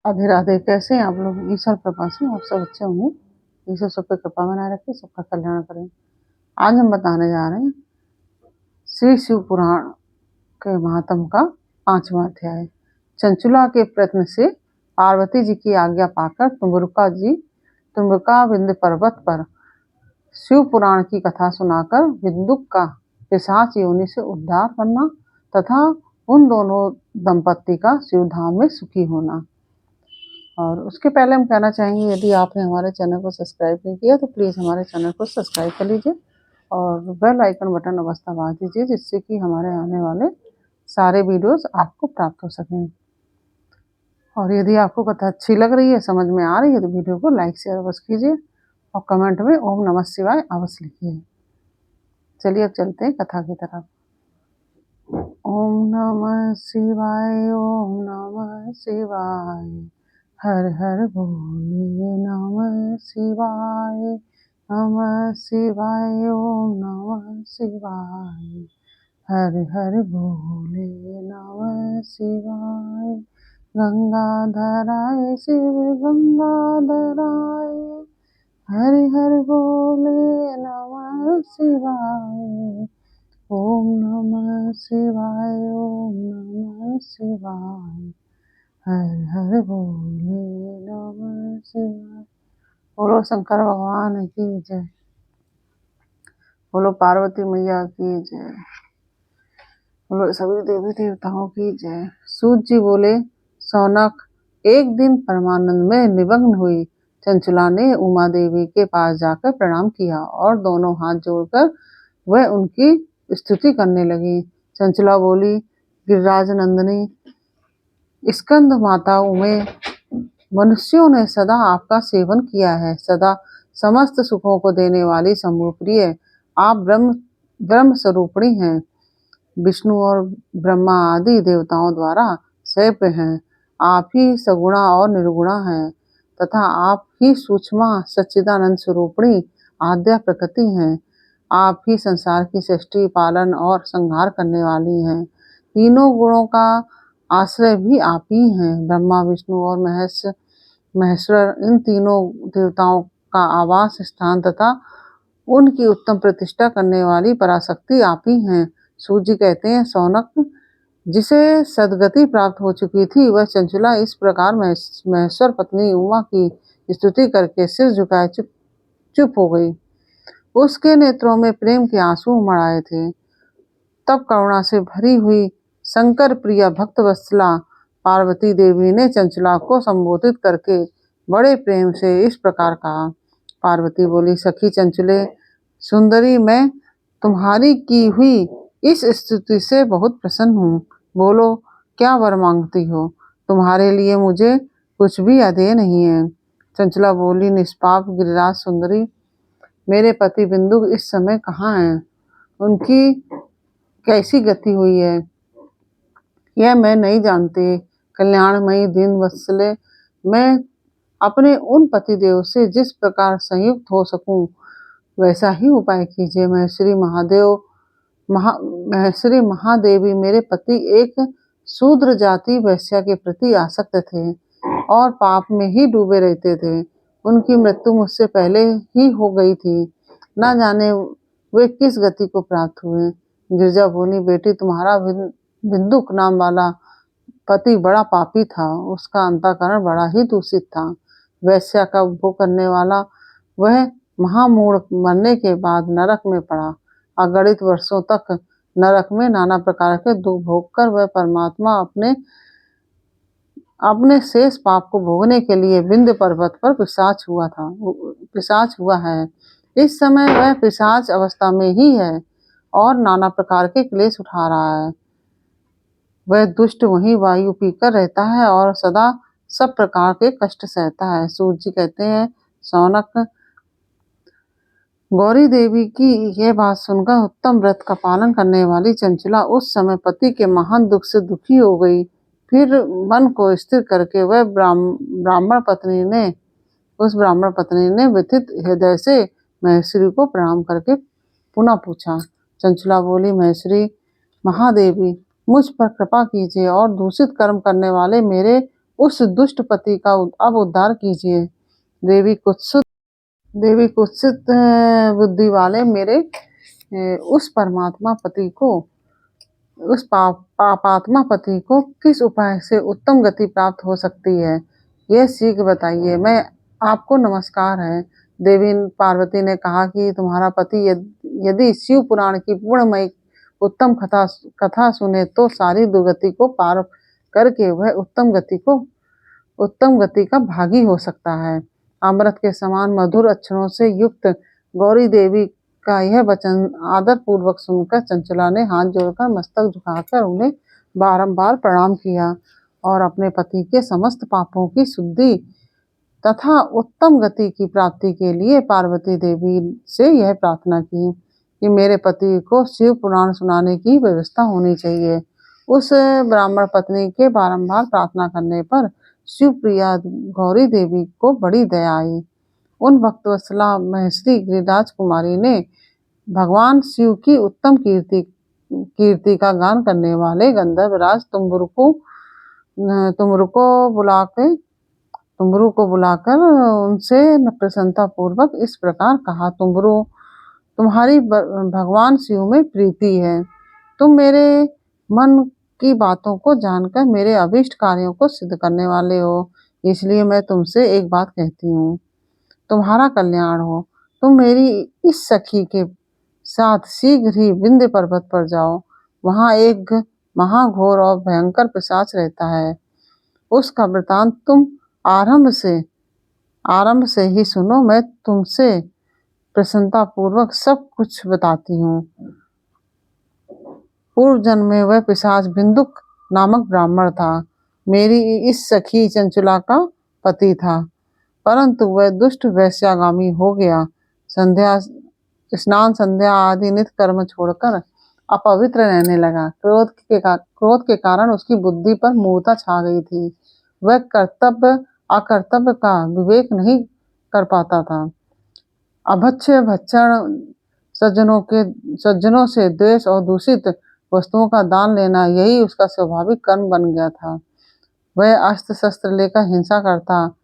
राधे राधे। कैसे हैं आप लोग? ईश्वर कृपा से आप सब अच्छे होंगे। ईश्वर सब पे कृपा बनाए रखे, सबका कल्याण करें। आज हम बताने जा रहे हैं श्री शिव पुराण के महात्म का 5वां अध्याय। चंचुला के प्रयत्न से पार्वती जी की आज्ञा पाकर तुम्बुका विंध्य पर्वत पर शिव पुराण की कथा सुनाकर विंदुक का पिशाच योनि से उद्धार करना तथा उन दोनों दंपत्ति का शिवधाम में सुखी होना। और उसके पहले हम कहना चाहेंगे, यदि आपने हमारे चैनल को सब्सक्राइब नहीं किया तो प्लीज़ हमारे चैनल को सब्सक्राइब कर लीजिए और बेल आइकन बटन अवश्य दबा दीजिए, जिससे कि हमारे आने वाले सारे वीडियोस आपको प्राप्त हो सकें। और यदि आपको कथा अच्छी लग रही है, समझ में आ रही है, तो वीडियो को लाइक शेयर अवश्य कीजिए और कमेंट में ओम नमः शिवाय अवश्य लिखिए। चलिए अब चलते हैं कथा की तरफ। ओम नमः शिवाय, ओम नमः शिवाय, हर हर भोले नमः शिवाय, नमः शिवाय, ओम नमः शिवाय, हर हर भोले नमः शिवाय। गंगाधराय शिव गंगाधराय, हर हर भोले नमः शिवाय, ओम नमः शिवाय, ओम नमः शिवाय, हर हर भोले नमः शिवाय। बोलो शंकर भगवान की जय, बोलो पार्वती मैया की जय, बोलो सभी देवी देवताओं की जय। सूत जी बोले, सौनक, एक दिन परमानंद में निमग्न हुई चंचला ने उमा देवी के पास जाकर प्रणाम किया और दोनों हाथ जोड़कर वह उनकी स्तुति करने लगी। चंचला बोली, गिरिराज नंदिनी, स्कंद माता उमे, मनुष्यों ने सदा आपका सेवन किया है। सदा समस्त सुखों को देने वाली शंभुप्रिय आप ब्रह्म स्वरूपिणी हैं। विष्णु और ब्रह्मा आदि देवताओं द्वारा सेव्य हैं। आप ही सगुणा और निर्गुणा हैं तथा आप ही सूक्ष्मा सच्चिदानंद स्वरूपिणी आद्या प्रकृति हैं। आप ही संसार की सृष्टि, पालन और संहार करने वाली हैं। तीनों गुणों का आश्रय भी आप ही हैं। ब्रह्मा, विष्णु और महेश्वर, इन तीनों देवताओं का आवास स्थान तथा उनकी उत्तम प्रतिष्ठा करने वाली पराशक्ति आप ही हैं। सूत जी कहते हैं, सौनक, जिसे सदगति प्राप्त हो चुकी थी वह चंचला इस प्रकार महेश्वर पत्नी उमा की स्तुति करके सिर झुकाए चुप हो गई। उसके नेत्रों में प्रेम के आंसू उमड़ आए थे। तब करुणा से भरी हुई शंकर प्रिया भक्त वत्सला पार्वती देवी ने चंचला को संबोधित करके बड़े प्रेम से इस प्रकार कहा। पार्वती बोली, सखी चंचले सुंदरी, मैं तुम्हारी की हुई इस स्तुति से बहुत प्रसन्न हूँ। बोलो, क्या वर मांगती हो? तुम्हारे लिए मुझे कुछ भी अधेय नहीं है। चंचला बोली, निष्पाप गिरिराज सुंदरी, मेरे पति बिंदु इस समय कहाँ हैं? उनकी कैसी गति हुई है यह मैं नहीं जानती। कल्याणमयी दीन वत्सले, मैं अपने उन पतिदेव से जिस प्रकार संयुक्त हो सकूं वैसा ही उपाय कीजिए। महर्षि महादेवी, मेरे पति एक शूद्र जाति वैश्या के प्रति आसक्त थे और पाप में ही डूबे रहते थे। उनकी मृत्यु मुझसे पहले ही हो गई थी। न जाने वे किस गति को प्राप्त हुए। गिरजा बोली, बेटी, तुम्हारा बिंदुक नाम वाला पति बड़ा पापी था। उसका अंतःकरण बड़ा ही दूषित था। वैश्या का उपभोग करने वाला वह महामूढ़ मरने के बाद नरक में पड़ा। अगणित वर्षों तक नरक में नाना प्रकार के दुख भोग कर वह परमात्मा अपने शेष पाप को भोगने के लिए विंध्य पर्वत पर पिशाच हुआ है। इस समय वह पिशाच अवस्था में ही है और नाना प्रकार के क्लेश उठा रहा है। वह दुष्ट वहीं वायु पीकर रहता है और सदा सब प्रकार के कष्ट सहता है। सूत जी कहते हैं, सौनक, गौरी देवी की यह बात सुनकर उत्तम व्रत का पालन करने वाली चंचला उस समय पति के महान दुख से दुखी हो गई। फिर मन को स्थिर करके वह ब्राह्मण पत्नी ने व्यथित हृदय से महेश्वरी को प्रणाम करके पुनः पूछा। चंचला बोली, महेश्वरी महादेवी, मुझ पर कृपा कीजिए और दूषित कर्म करने वाले मेरे उस दुष्ट पति का अब उद्धार कीजिए। देवी कुत्सित बुद्धि वाले मेरे उस परमात्मा पति को उस पापात्मा पति को किस उपाय से उत्तम गति प्राप्त हो सकती है, यह शीघ्र बताइए। मैं आपको नमस्कार है। देवी पार्वती ने कहा कि तुम्हारा पति यदि शिव पुराण की पूर्णमयी उत्तम कथा सुने तो सारी दुर्गति को पार करके वह उत्तम गति का भागी हो सकता है। अमृत के समान मधुर अक्षरों से युक्त गौरी देवी का यह वचन आदर पूर्वक सुनकर चंचला ने हाथ जोड़कर मस्तक झुकाकर उन्हें बारंबार प्रणाम किया और अपने पति के समस्त पापों की शुद्धि तथा उत्तम गति की प्राप्ति के लिए पार्वती देवी से यह प्रार्थना की कि मेरे पति को शिव पुराण सुनाने की व्यवस्था होनी चाहिए। उस ब्राह्मण पत्नी के बारंबार प्रार्थना करने पर शिवप्रिया गौरी देवी को बड़ी दया आई। उन भक्तवत्सला महर्षि गिरिराज कुमारी ने भगवान शिव की उत्तम कीर्ति का गान करने वाले गंधर्वराज तुम्बरु को बुलाकर उनसे प्रसन्नता पूर्वक इस प्रकार कहा। तुम्बरु, तुम्हारी भगवान शिव में प्रीति है। तुम मेरे मन की बातों को जानकर मेरे अभीष्ट कार्यों को सिद्ध करने वाले हो, इसलिए मैं तुमसे एक बात कहती हूँ, तुम्हारा कल्याण हो। तुम मेरी इस सखी के साथ शीघ्र ही विंध्य पर्वत पर जाओ। वहां एक महाघोर और भयंकर पिशाच रहता है। उसका वृतांत तुम आरंभ से ही सुनो। मैं तुमसे प्रसन्नता पूर्वक सब कुछ बताती हूँ। पूर्व जन्म में वह पिशाच बिंदुक नामक ब्राह्मण था। मेरी इस सखी चंचला का पति था, परंतु वह दुष्ट वैश्यागामी हो गया। स्नान संध्या आदि नित्य कर्म छोड़कर अपवित्र रहने लगा। क्रोध के कारण उसकी बुद्धि पर मूर्छा छा गई थी। वह कर्तव्य अकर्तव्य का विवेक नहीं कर पाता था। अभक्ष्य भक्षण, सज्जनों से द्वेष और दूषित वस्तुओं का दान लेना, यही उसका स्वाभाविक कर्म बन गया था। वह अस्त्र शस्त्र लेकर हिंसा करता,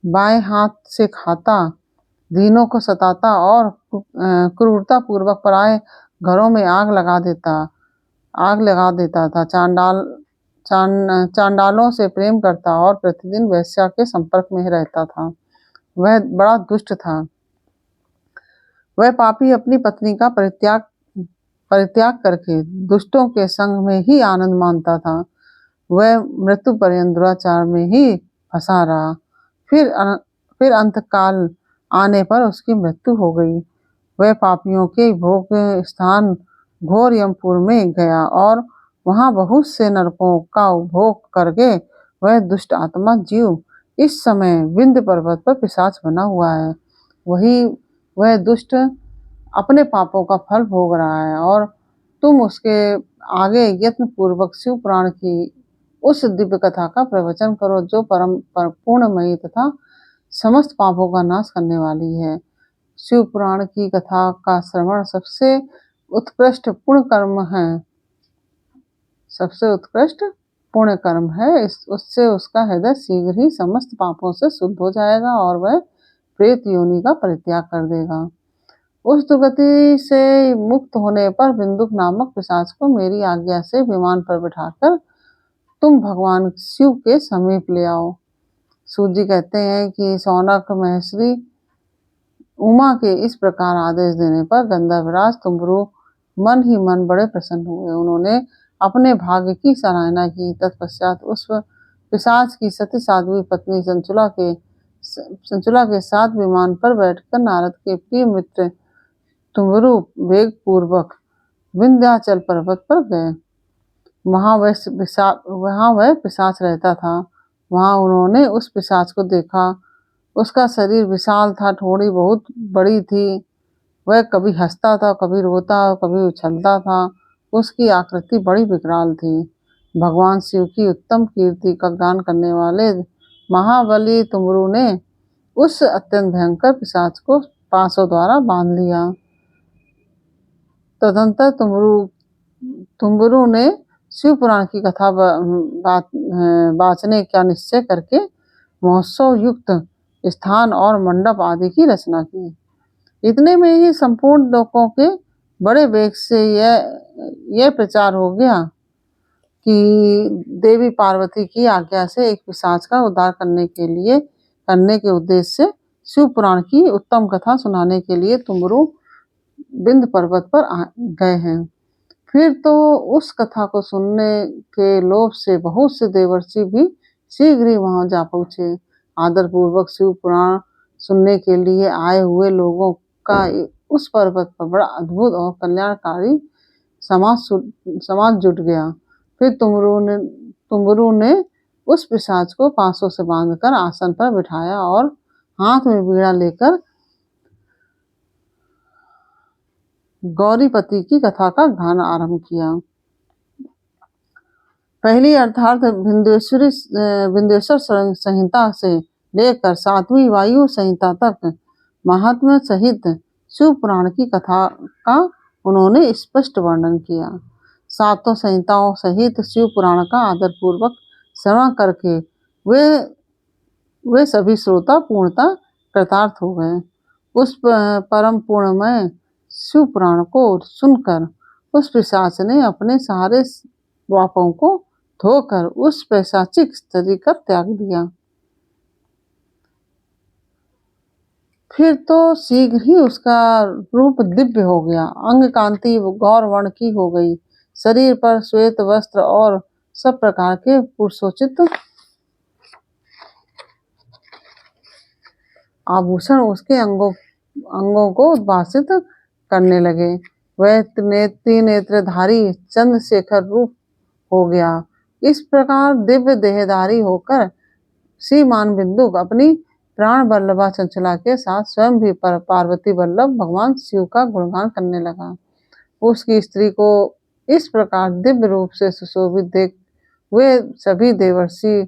बाएं हाथ से खाता, दीनों को सताता और क्रूरता पूर्वक पराये घरों में आग लगा देता था। चांडालों से प्रेम करता और प्रतिदिन वैश्या के संपर्क में रहता था। वह बड़ा दुष्ट था। वह पापी अपनी पत्नी का परित्याग करके दुष्टों के संग में ही आनंद मानता था। वह मृत्यु पर्यंत दुराचार में ही फंसा रहा। फिर अंतकाल आने पर उसकी मृत्यु हो गई। वह पापियों के भोग स्थान घोर यमपुर में गया और वहां बहुत से नरकों का भोग करके वह दुष्ट आत्मा जीव इस समय विंध्य पर्वत पर पिशाच बना हुआ है। वह दुष्ट अपने पापों का फल भोग रहा है और तुम उसके आगे यत्न पूर्वक शिव पुराण की उस दिव्य कथा का प्रवचन करो जो परम पूर्णमयी तथा समस्त पापों का नाश करने वाली है। शिव पुराण की कथा का श्रवण सबसे उत्कृष्ट पुण्य कर्म है। उससे उसका हृदय शीघ्र ही समस्त पापों से शुद्ध हो जाएगा और वह प्रेत योनि का परित्याग कर देगा। उस दुर्गति से मुक्त होने पर बिंदुक नामक पिशाच को मेरी आज्ञा से विमान पर बिठाकर तुम भगवान शिव के समीप ले आओ। सूत जी कहते हैं कि सौनक महर्षि उमा के इस प्रकार आदेश देने पर गंधर्वराज तुम्बरु मन ही मन बड़े प्रसन्न हुए। उन्होंने अपने भाग्य की सराहना की। तत्पश्चात उस पिशाच की सती साध्वी पत्नी चंचला के साथ विमान पर बैठकर नारद के प्रिय मित्र तुम्बरु वेग पूर्वक विंध्याचल पर्वत पर गए। वहां वह पिशाच रहता था। वहां उन्होंने उस पिशाच को देखा। उसका शरीर विशाल था, ठोड़ी बहुत बड़ी थी। वह कभी हंसता था, कभी रोता, कभी उछलता था। उसकी आकृति बड़ी विकराल थी। भगवान शिव की उत्तम कीर्ति का गान करने वाले महाबली तुम्बरु ने उस अत्यंत भयंकर पिशाच को पांसों द्वारा बांध लिया। तदंतर तुम्बरु ने शिव पुराण की कथा वाचने का निश्चय करके महोत्सव युक्त स्थान और मंडप आदि की रचना की। इतने में ही संपूर्ण लोकों के बड़े वेग से यह प्रचार हो गया कि देवी पार्वती की आज्ञा से एक पिशाच का उद्धार करने के उद्देश्य से शिव पुराण की उत्तम कथा सुनाने के लिए तुमरू विंध्य पर्वत पर गए हैं। फिर तो उस कथा को सुनने के लोभ से बहुत से देवर्षि भी शीघ्र ही वहां जा पहुंचे। आदर पूर्वक शिव पुराण सुनने के लिए आए हुए लोगों का उस पर्वत पर बड़ा अद्भुत और कल्याणकारी समाज जुट गया। फिर तुमरू ने उस पिशाच को पांसों से बांधकर आसन पर बिठाया और हाथ में बीड़ा लेकर गौरीपति की कथा का गान आरंभ किया। पहली अर्थात विंध्येश्वर संहिता से लेकर 7वीं वायु संहिता तक महात्म्य सहित शिव पुराण की कथा का उन्होंने स्पष्ट वर्णन किया। 7 संहिताओं सहित शिव पुराण का आदर पूर्वक श्रवण करके वे सभी श्रोता पूर्णतः कृतार्थ हो गए। उस परम पूर्णमय शिव पुराण को सुनकर उस पिशाच ने अपने सारे पापों को धोकर उस पैशाचिक स्त्री का त्याग दिया। फिर तो शीघ्र ही उसका रूप दिव्य हो गया, अंग कांति गौर वर्ण की हो गई, शरीर पर श्वेत वस्त्र और सब प्रकार के पुरुषोचित आभूषण उसके अंगों को उद्भासित करने लगे। वह त्रिनेत्रधारी चंद्रशेखर रूप हो गया। इस प्रकार दिव्य देहधारी होकर श्रीमान बिंदुक अपनी प्राण वल्लभा चंचला के साथ स्वयं भी पार्वती वल्लभ भगवान शिव का गुणगान करने लगा। उसकी स्त्री को इस प्रकार दिव्य रूप से सुशोभित देख वे सभी देवर्षि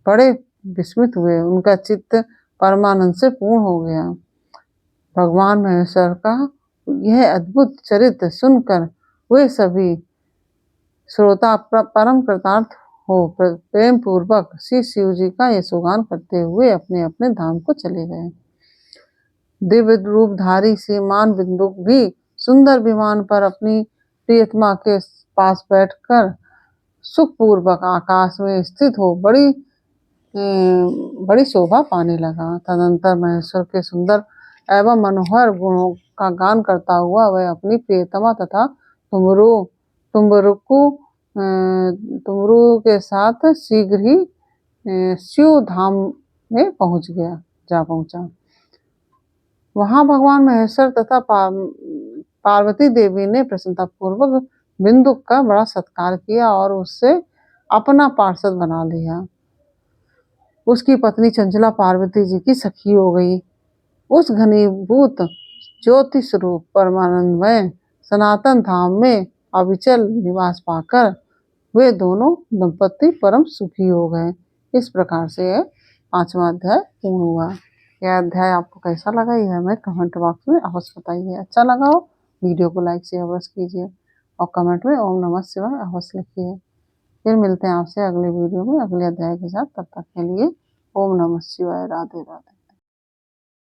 बड़े विस्मित हुए। उनका चित्त परमानंद से पूर्ण हो गया। भगवान महेश्वर का यह अद्भुत चरित्र सुनकर वे सभी श्रोता परम कृतार्थ हो प्रेम पूर्वक श्री शिव जी का यशोगान करते हुए अपने अपने धाम को चले गए। दिव्य रूपधारी श्रीमान बिंदुक भी सुंदर विमान पर अपनी प्रियतमा के पास बैठकर सुखपूर्वक आकाश में स्थित हो बड़ी शोभा पाने लगा। तदंतर महेश्वर के सुंदर एवं मनोहर गुणों का गान करता हुआ वह अपनी प्रियतमा तथा तुमरू के साथ शीघ्र ही शिव धाम में जा पहुंचा। वहां भगवान महेश्वर तथा पार्वती देवी ने प्रसन्नता पूर्वक बिंदुक का बड़ा सत्कार किया और उससे अपना पार्षद बना लिया। उसकी पत्नी चंचला पार्वती जी की सखी हो गई। उस घनीभूत ज्योति स्वरूप परमानंदमय सनातन धाम में अविचल निवास पाकर वे दोनों दंपति परम सुखी हो गए। इस प्रकार से यह 5वां अध्याय पूर्ण हुआ। यह अध्याय आपको कैसा लगा यह हमें कमेंट बॉक्स में अवश्य बताइए। अच्छा लगा हो वीडियो को लाइक से अवश्य कीजिए और कमेंट में ओम नमः शिवाय अवश्य लिखिए। फिर मिलते हैं आपसे अगले वीडियो में अगले अध्याय के साथ। तब तक के लिए ओम नमः शिवाय। राधे राधे।